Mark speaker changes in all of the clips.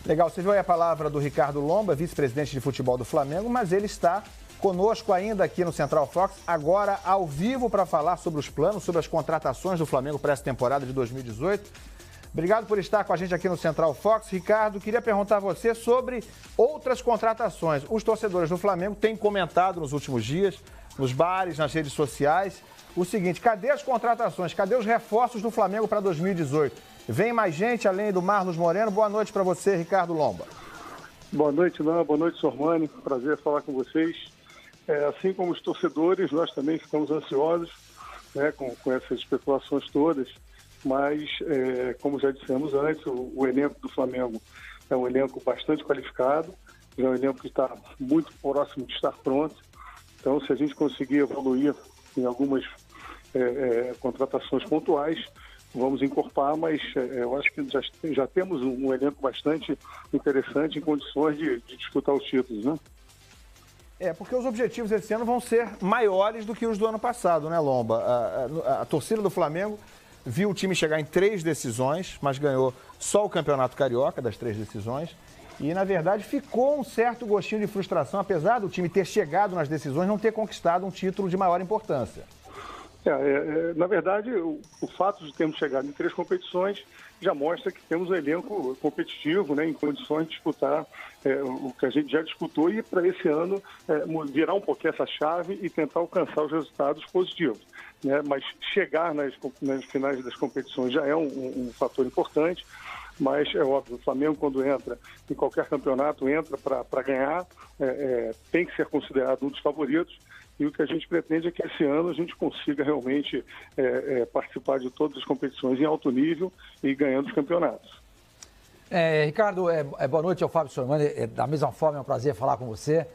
Speaker 1: Legal, você viu aí a palavra do Ricardo Lomba, vice-presidente de futebol do Flamengo, mas ele está conosco ainda aqui no Central Fox, agora ao vivo para falar sobre os planos, sobre as contratações do Flamengo para essa temporada de 2018. Obrigado por estar com a gente aqui no Central Fox. Ricardo, queria perguntar a você sobre outras contratações. Os torcedores do Flamengo têm comentado nos últimos dias, nos bares, nas redes sociais, o seguinte: cadê as contratações? Cadê os reforços do Flamengo para 2018? Vem mais gente além do Marlos Moreno? Boa noite para você, Ricardo Lomba.
Speaker 2: Boa noite, Lan. Boa noite, Sormani. Prazer falar com vocês. Assim como os torcedores, nós também ficamos ansiosos, né, com essas especulações todas, mas, como já dissemos antes, o elenco do Flamengo é um elenco bastante qualificado, é um elenco que está muito próximo de estar pronto. Então, se a gente conseguir evoluir em algumas contratações pontuais, vamos encorpar, mas eu acho que já temos um elenco bastante interessante em condições de disputar os títulos, né?
Speaker 1: Porque os objetivos esse ano vão ser maiores do que os do ano passado, né, Lomba? A torcida do Flamengo viu o time chegar em 3 decisões, mas ganhou só o Campeonato Carioca das 3 decisões. E, na verdade, ficou um certo gostinho de frustração, apesar do time ter chegado nas decisões, não ter conquistado um título de maior importância.
Speaker 2: Na verdade, o fato de termos chegado em 3 competições já mostra que temos um elenco competitivo, né, em condições de disputar o que a gente já disputou e para esse ano virar um pouquinho essa chave e tentar alcançar os resultados positivos, né? Mas chegar nas finais das competições já é um fator importante. Mas é óbvio, o Flamengo, quando entra em qualquer campeonato, entra para ganhar, tem que ser considerado um dos favoritos. E o que a gente pretende é que esse ano a gente consiga realmente participar de todas as competições em alto nível e ganhando os campeonatos.
Speaker 3: Ricardo, boa noite ao Fábio Sormani. Da mesma forma, é um prazer falar com você.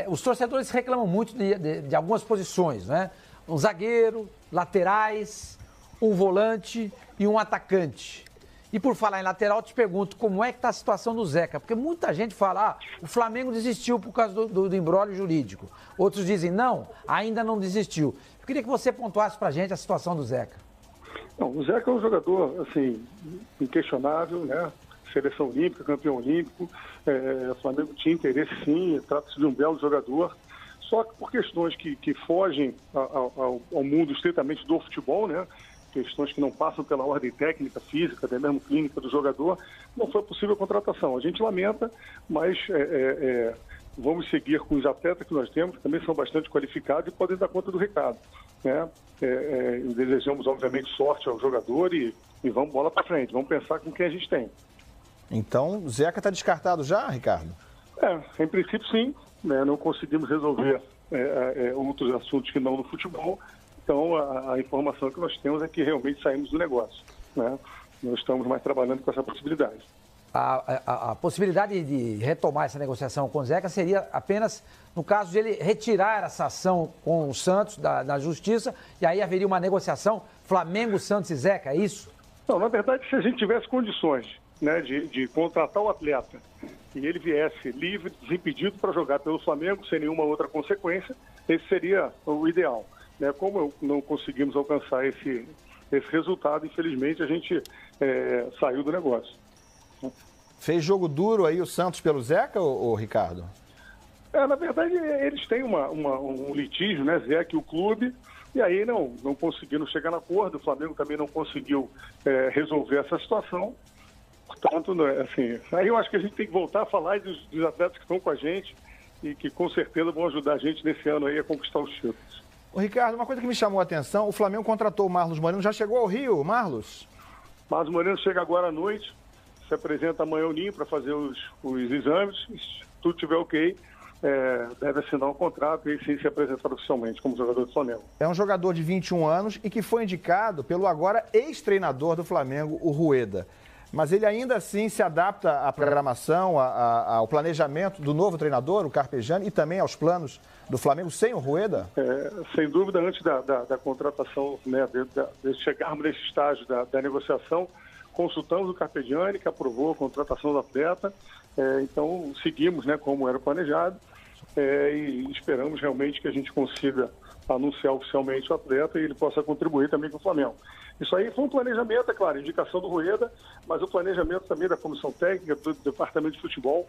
Speaker 3: Os torcedores reclamam muito de algumas posições, né? Um zagueiro, laterais, um volante e um atacante. E por falar em lateral, te pergunto, como é que está a situação do Zeca? Porque muita gente fala, o Flamengo desistiu por causa do imbróglio jurídico. Outros dizem, não, ainda não desistiu. Eu queria que você pontuasse para a gente a situação do Zeca.
Speaker 2: Não, o Zeca é um jogador, assim, inquestionável, né? Seleção olímpica, campeão olímpico. O Flamengo tinha interesse, sim, trata-se de um belo jogador. Só que por questões que fogem ao mundo estritamente do futebol, né? Questões que não passam pela ordem técnica, física, até mesmo clínica do jogador, não foi possível a contratação. A gente lamenta, mas vamos seguir com os atletas que nós temos, que também são bastante qualificados e podem dar conta do recado, né? Desejamos, obviamente, sorte ao jogador e vamos bola para frente, vamos pensar com quem a gente tem.
Speaker 1: Então, o Zeca está descartado já, Ricardo?
Speaker 2: Em princípio, sim, né? Não conseguimos resolver outros assuntos que não no futebol. Então, a informação que nós temos é que realmente saímos do negócio, né? Não estamos mais trabalhando com essa possibilidade.
Speaker 3: A possibilidade de retomar essa negociação com o Zeca seria apenas no caso de ele retirar essa ação com o Santos da Justiça e aí haveria uma negociação Flamengo, Santos e Zeca, é isso?
Speaker 2: Não, na verdade, se a gente tivesse condições, né, de contratar o atleta e ele viesse livre, desimpedido para jogar pelo Flamengo, sem nenhuma outra consequência, esse seria o ideal. Como não conseguimos alcançar esse resultado, infelizmente, a gente saiu do negócio.
Speaker 1: Fez jogo duro aí o Santos pelo Zeca, ou Ricardo?
Speaker 2: Na verdade, eles têm um litígio, né, Zeca e o clube, e aí não conseguiram chegar no acordo, o Flamengo também não conseguiu resolver essa situação. Portanto, assim, aí eu acho que a gente tem que voltar a falar dos atletas que estão com a gente e que com certeza vão ajudar a gente nesse ano aí a conquistar os títulos.
Speaker 1: Ô, Ricardo, uma coisa que me chamou a atenção, o Flamengo contratou o Marlos Moreno, já chegou ao Rio, Marlos?
Speaker 2: Marlos Moreno chega agora à noite, se apresenta amanhã ao Ninho para fazer os exames, se tudo estiver ok, deve assinar um contrato e sim se apresentar oficialmente como jogador do Flamengo. É
Speaker 1: um jogador de 21 anos e que foi indicado pelo agora ex-treinador do Flamengo, o Rueda. Mas ele ainda assim se adapta à programação, ao planejamento do novo treinador, o Carpegiani, e também aos planos do Flamengo sem o Rueda?
Speaker 2: Sem dúvida, antes da contratação, né, de chegarmos nesse estágio da negociação, consultamos o Carpegiani, que aprovou a contratação do atleta. Então, seguimos, né, como era planejado e esperamos realmente que a gente consiga anunciar oficialmente o atleta e ele possa contribuir também com o Flamengo. Isso aí foi um planejamento, é claro, indicação do Rueda, mas o planejamento também da comissão técnica, do departamento de futebol,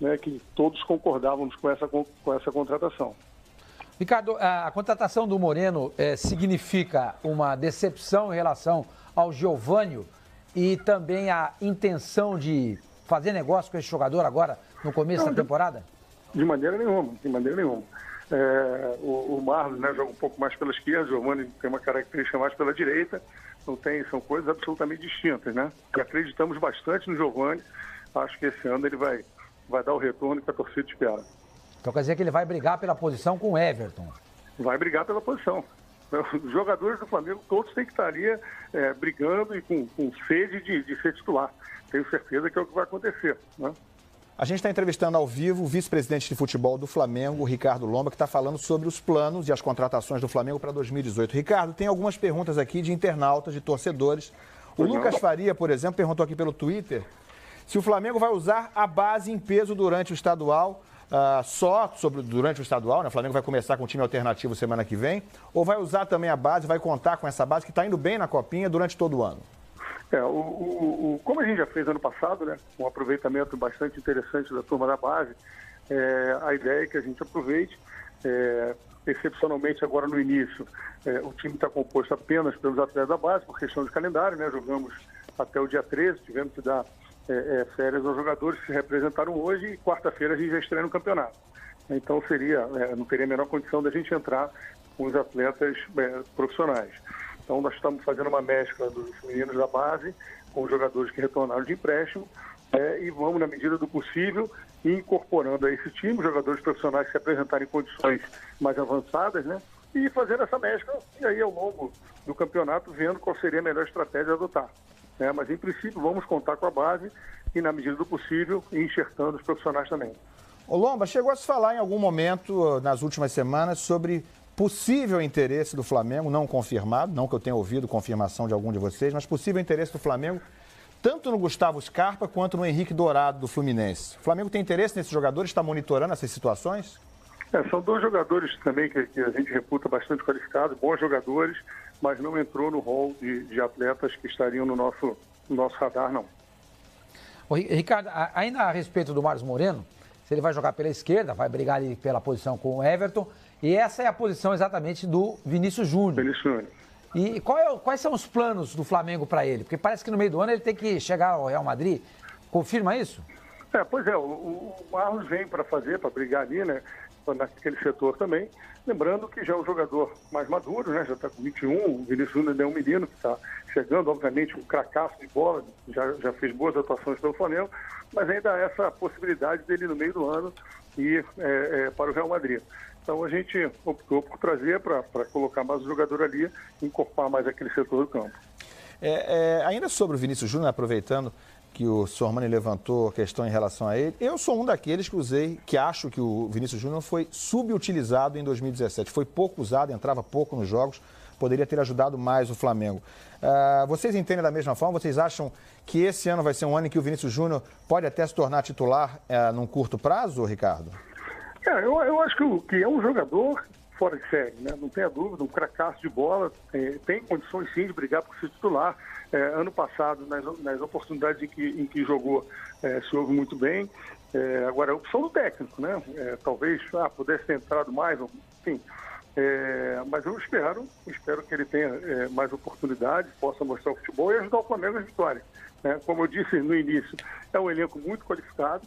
Speaker 2: né, que todos concordávamos com essa contratação.
Speaker 3: Ricardo, a contratação do Moreno significa uma decepção em relação ao Geovânio e também a intenção de fazer negócio com esse jogador agora no começo da temporada?
Speaker 2: De maneira nenhuma, de maneira nenhuma. O Marlos, né, joga um pouco mais pela esquerda, o Giovani tem uma característica mais pela direita, são coisas absolutamente distintas, né? Acreditamos bastante no Giovani, acho que esse ano ele vai dar o retorno que a torcida espera.
Speaker 3: Então quer dizer que ele vai brigar pela posição com o Everton?
Speaker 2: Vai brigar pela posição. Os jogadores do Flamengo todos têm que estar ali brigando e com sede de ser titular. Tenho certeza que é o que vai acontecer, né?
Speaker 1: A gente está entrevistando ao vivo o vice-presidente de futebol do Flamengo, Ricardo Lomba, que está falando sobre os planos e as contratações do Flamengo para 2018. Ricardo, tem algumas perguntas aqui de internautas, de torcedores. O Lucas Faria, por exemplo, perguntou aqui pelo Twitter se o Flamengo vai usar a base em peso durante o estadual, durante o estadual, né? O Flamengo vai começar com um time alternativo semana que vem, ou vai usar também a base, vai contar com essa base que está indo bem na Copinha durante todo o ano?
Speaker 2: Como a gente já fez ano passado, né, um aproveitamento bastante interessante da turma da base, a ideia é que a gente aproveite, excepcionalmente agora no início, o time está composto apenas pelos atletas da base, por questão de calendário, né, jogamos até o dia 13, tivemos que dar férias aos jogadores que se representaram hoje e quarta-feira a gente já estreia no campeonato. Então não teria a menor condição da gente entrar com os atletas profissionais. Então, nós estamos fazendo uma mescla dos meninos da base com os jogadores que retornaram de empréstimo e vamos, na medida do possível, incorporando a esse time os jogadores profissionais que se apresentarem em condições mais avançadas, né? E fazer essa mescla e aí, ao longo do campeonato, vendo qual seria a melhor estratégia a adotar. Mas, em princípio, vamos contar com a base e, na medida do possível, enxertando os profissionais também.
Speaker 1: Ô Lomba, chegou a se falar em algum momento, nas últimas semanas, sobre possível interesse do Flamengo, não confirmado, não que eu tenha ouvido confirmação de algum de vocês, mas possível interesse do Flamengo, tanto no Gustavo Scarpa quanto no Henrique Dourado do Fluminense. O Flamengo tem interesse nesses jogadores? Está monitorando essas situações?
Speaker 2: São dois jogadores também que a gente reputa bastante qualificados, bons jogadores, mas não entrou no rol de atletas que estariam no nosso radar, não.
Speaker 3: Ô, Ricardo, ainda a respeito do Marlos Moreno, se ele vai jogar pela esquerda, vai brigar ali pela posição com o Everton, e essa é a posição exatamente do Vinícius Júnior.
Speaker 2: Vinícius Júnior.
Speaker 3: E quais são os planos do Flamengo para ele? Porque parece que no meio do ano ele tem que chegar ao Real Madrid. Confirma isso?
Speaker 2: Pois é, o Marlos vem para brigar ali, né, naquele setor também. Lembrando que já é um jogador mais maduro, né, já está com 21, o Vinícius Júnior é um menino que está chegando, obviamente, um cracaço de bola, já fez boas atuações pelo Flamengo, mas ainda há essa possibilidade dele no meio do ano ir para o Real Madrid. Então a gente optou por trazer para colocar mais o jogador ali, encorpar mais aquele setor do campo.
Speaker 1: Ainda sobre o Vinícius Júnior, aproveitando que o Sormani levantou a questão em relação a ele, eu sou um daqueles que acho que o Vinícius Júnior foi subutilizado em 2017. Foi pouco usado, entrava pouco nos jogos, poderia ter ajudado mais o Flamengo. Vocês entendem da mesma forma? Vocês acham que esse ano vai ser um ano em que o Vinícius Júnior pode até se tornar titular num curto prazo, Ricardo?
Speaker 2: Eu acho que é um jogador fora de série, né? Não tenha dúvida, um cracaço de bola, tem condições sim de brigar por ser titular. Ano passado, nas oportunidades em que jogou, se ouve muito bem. Agora, a opção do técnico, né? Talvez pudesse ter entrado mais, enfim. Mas eu espero que ele tenha mais oportunidades, possa mostrar o futebol e ajudar o Flamengo às vitórias. Né? Como eu disse no início, é um elenco muito qualificado,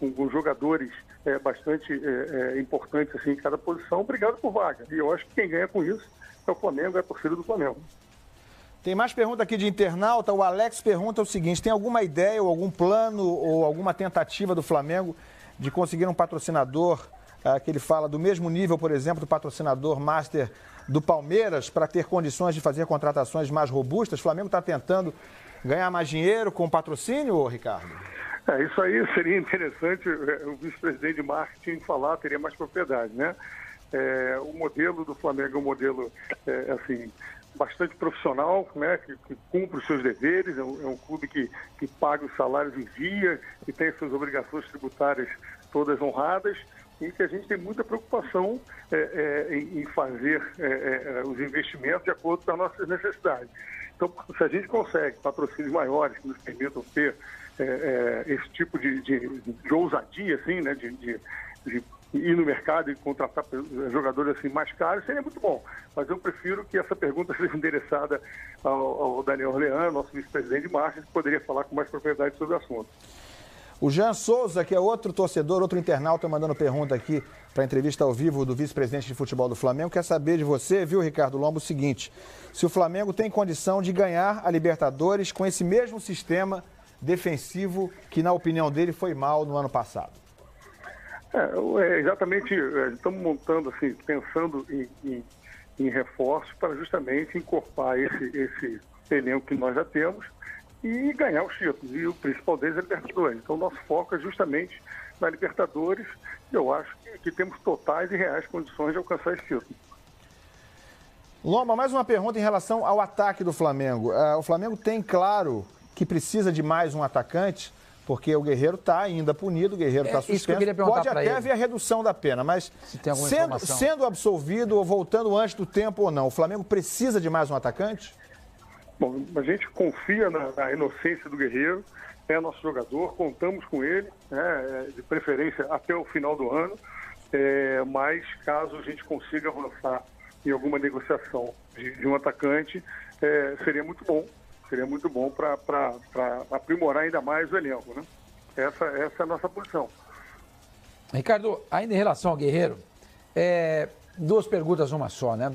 Speaker 2: com jogadores bastante importantes assim, em cada posição, obrigado por vaga. E eu acho que quem ganha com isso é o Flamengo, é a torcida do Flamengo.
Speaker 1: Tem mais pergunta aqui de internauta. O Alex pergunta o seguinte: tem alguma ideia ou algum plano ou alguma tentativa do Flamengo de conseguir um patrocinador que ele fala do mesmo nível, por exemplo, do patrocinador master do Palmeiras, para ter condições de fazer contratações mais robustas? O Flamengo está tentando ganhar mais dinheiro com patrocínio, Ricardo?
Speaker 2: Isso aí seria interessante o vice-presidente de marketing falar, teria mais propriedade, né? O modelo do Flamengo é um modelo, assim, bastante profissional, né? Que cumpre os seus deveres, é um clube que paga os salários em dia, que tem suas obrigações tributárias todas honradas, e que a gente tem muita preocupação em fazer os investimentos de acordo com as nossas necessidades. Então, se a gente consegue patrocínios maiores que nos permitam ter esse tipo de ousadia, assim, né, de ir no mercado e contratar jogadores assim mais caros, seria muito bom. Mas eu prefiro que essa pergunta seja endereçada ao Daniel Orlean, nosso vice-presidente de marketing, que poderia falar com mais propriedade sobre o assunto.
Speaker 1: O Jean Souza, que é outro torcedor, outro internauta, mandando pergunta aqui para a entrevista ao vivo do vice-presidente de futebol do Flamengo, quer saber de você, viu, Ricardo Lomba, o seguinte: se o Flamengo tem condição de ganhar a Libertadores com esse mesmo sistema defensivo que, na opinião dele, foi mal no ano passado.
Speaker 2: Exatamente, estamos montando, assim, pensando em reforços para justamente incorporar esse elenco que nós já temos e ganhar os títulos, e o principal deles é a Libertadores. Então, nosso foco é justamente na Libertadores, e eu acho que temos totais e reais condições de alcançar esse título.
Speaker 1: Lomba, mais uma pergunta em relação ao ataque do Flamengo. O Flamengo tem, claro, que precisa de mais um atacante, porque o Guerreiro está ainda punido, o Guerreiro está suspenso. Pode até haver a redução da pena, mas sendo absolvido ou voltando antes do tempo ou não, o Flamengo precisa de mais um atacante?
Speaker 2: Bom, a gente confia na inocência do Guerreiro, é nosso jogador, contamos com ele, né, de preferência até o final do ano, mas caso a gente consiga avançar em alguma negociação de um atacante, seria muito bom para aprimorar ainda mais o elenco, né? Essa é a nossa posição.
Speaker 3: Ricardo, ainda em relação ao Guerreiro, duas perguntas numa só, né?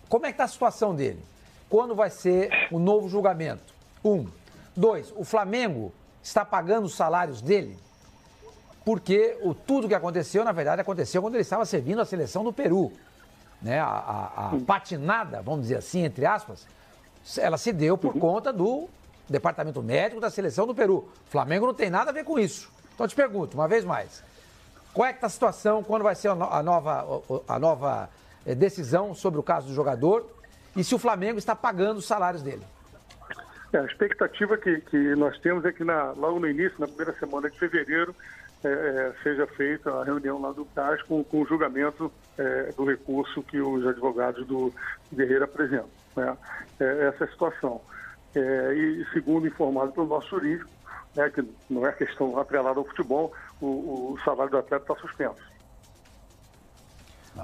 Speaker 3: Como é que está a situação dele? Quando vai ser o novo julgamento? 1. 2. O Flamengo está pagando os salários dele? Porque tudo que aconteceu, na verdade, aconteceu quando ele estava servindo a seleção do Peru. Né? A patinada, vamos dizer assim, entre aspas, ela se deu por conta do departamento médico da seleção do Peru. O Flamengo não tem nada a ver com isso. Então eu te pergunto, uma vez mais, qual é que está a situação, quando vai ser a nova decisão sobre o caso do jogador e se o Flamengo está pagando os salários dele?
Speaker 2: A expectativa que nós temos é que logo no início, na primeira semana de fevereiro, seja feita a reunião lá do CAS com o julgamento do recurso que os advogados do Guerreiro apresentam. Né? Essa é a situação. E segundo informado pelo nosso jurídico, que não é questão atrelada ao futebol, o salário do atleta está suspenso.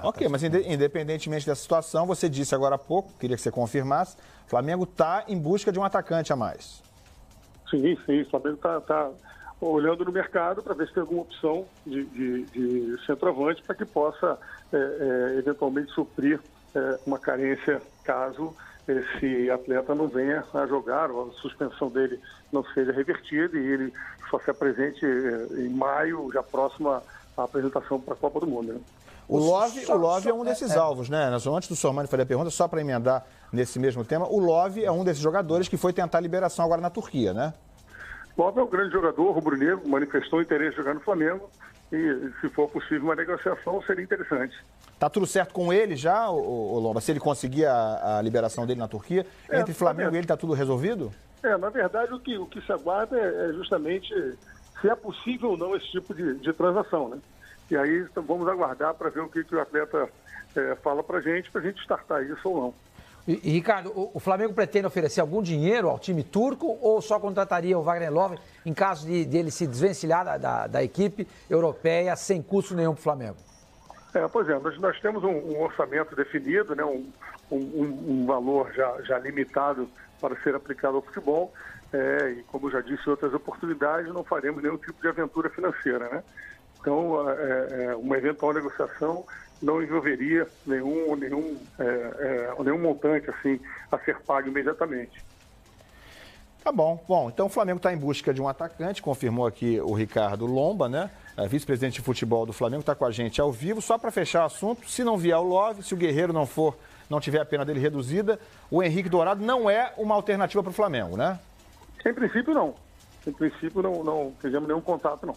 Speaker 1: Ok, mas independentemente dessa situação, você disse agora há pouco, queria que você confirmasse, o Flamengo está em busca de um atacante a mais.
Speaker 2: Sim, o Flamengo está olhando no mercado para ver se tem alguma opção de centroavante para que possa eventualmente suprir uma carência caso esse atleta não venha a jogar ou a suspensão dele não seja revertida e ele só se apresente em maio, já próximo à apresentação para a Copa do Mundo. Né?
Speaker 1: O Love é um desses alvos, né? Antes do Sormani fazer a pergunta, só para emendar nesse mesmo tema, o Love é um desses jogadores que foi tentar a liberação agora na Turquia, né?
Speaker 2: O Love é um grande jogador, rubro-negro, manifestou interesse em jogar no Flamengo e, se for possível, uma negociação seria interessante.
Speaker 1: Tá tudo certo com ele já, o Lomba? Se ele conseguir a liberação dele na Turquia, entre Flamengo e ele tá tudo resolvido?
Speaker 2: Na verdade, o que se aguarda é justamente se é possível ou não esse tipo de transação, né? E aí vamos aguardar para ver o que o atleta fala para a gente startar isso ou não.
Speaker 3: E Ricardo, o Flamengo pretende oferecer algum dinheiro ao time turco ou só contrataria o Wagner Love em caso de ele se desvencilhar da equipe europeia sem custo nenhum para o Flamengo?
Speaker 2: Pois é, nós temos um orçamento definido, né, um valor já limitado para ser aplicado ao futebol e, como já disse em outras oportunidades, não faremos nenhum tipo de aventura financeira, né? Então, uma eventual negociação não envolveria nenhum montante assim, a ser pago imediatamente.
Speaker 1: Tá bom. Bom, então o Flamengo está em busca de um atacante, confirmou aqui o Ricardo Lomba, né? Vice-presidente de futebol do Flamengo, está com a gente ao vivo. Só para fechar o assunto, se não vier o Love, se o Guerreiro não tiver a pena dele reduzida, o Henrique Dourado não é uma alternativa para o Flamengo, né?
Speaker 2: Em princípio, não. Em princípio, não tivemos nenhum contato, não.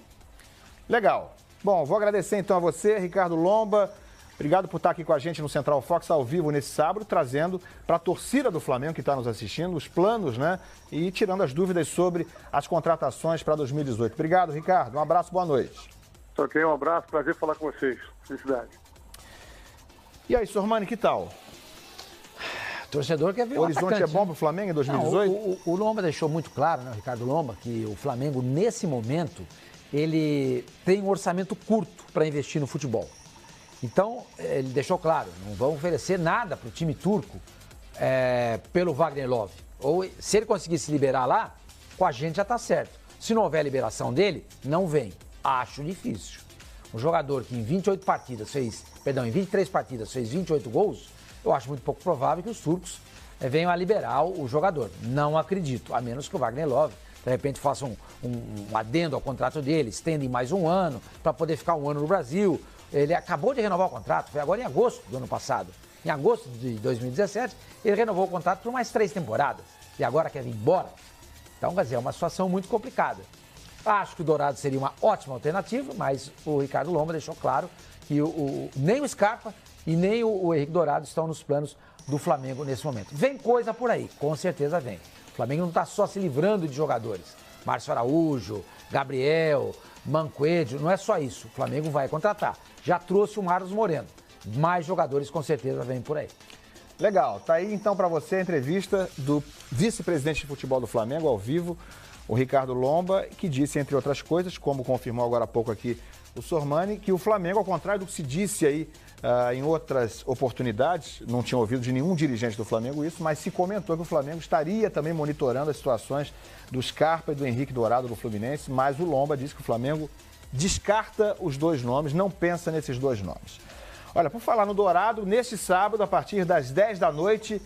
Speaker 1: Legal. Bom, vou agradecer então a você, Ricardo Lomba. Obrigado por estar aqui com a gente no Central Fox ao vivo nesse sábado, trazendo para a torcida do Flamengo que está nos assistindo os planos, né? E tirando as dúvidas sobre as contratações para 2018. Obrigado, Ricardo. Um abraço, boa noite.
Speaker 2: Ok, um abraço, prazer falar com vocês. Felicidade.
Speaker 1: E aí, Sormani, que tal?
Speaker 3: O torcedor quer ver
Speaker 1: o Horizonte
Speaker 3: atacante,
Speaker 1: é bom para o Flamengo em 2018?
Speaker 3: Não, o Lomba deixou muito claro, né, o Ricardo Lomba, que o Flamengo, nesse momento, ele tem um orçamento curto para investir no futebol. Então, ele deixou claro, não vão oferecer nada para o time turco pelo Wagner Love. Ou se ele conseguir se liberar lá, com a gente já está certo. Se não houver liberação dele, não vem. Acho difícil. Um jogador que em 23 partidas fez 28 gols, eu acho muito pouco provável que os turcos venham a liberar o jogador. Não acredito, a menos que o Wagner Love, de repente, faça um adendo ao contrato dele, estendem mais um ano, para poder ficar um ano no Brasil. Ele acabou de renovar o contrato, foi agora em agosto do ano passado. Em agosto de 2017, ele renovou o contrato por mais 3 temporadas. E agora quer vir embora. Então, quer dizer, é uma situação muito complicada. Acho que o Dourado seria uma ótima alternativa, mas o Ricardo Lomba deixou claro que nem o Scarpa e nem o Henrique Dourado estão nos planos do Flamengo nesse momento. Vem coisa por aí, com certeza vem. O Flamengo não está só se livrando de jogadores. Márcio Araújo, Gabriel, Manquedio, não é só isso. O Flamengo vai contratar. Já trouxe o Marlos Moreno. Mais jogadores com certeza vêm por aí.
Speaker 1: Legal, tá aí então para você a entrevista do vice-presidente de futebol do Flamengo ao vivo, o Ricardo Lomba, que disse, entre outras coisas, como confirmou agora há pouco aqui o Sormani, que o Flamengo, ao contrário do que se disse aí em outras oportunidades, não tinha ouvido de nenhum dirigente do Flamengo isso, mas se comentou que o Flamengo estaria também monitorando as situações do Scarpa e do Henrique Dourado do Fluminense, mas o Lomba disse que o Flamengo descarta os 2 nomes, não pensa nesses 2 nomes. Olha, por falar no Dourado, neste sábado, a partir das 10 da noite,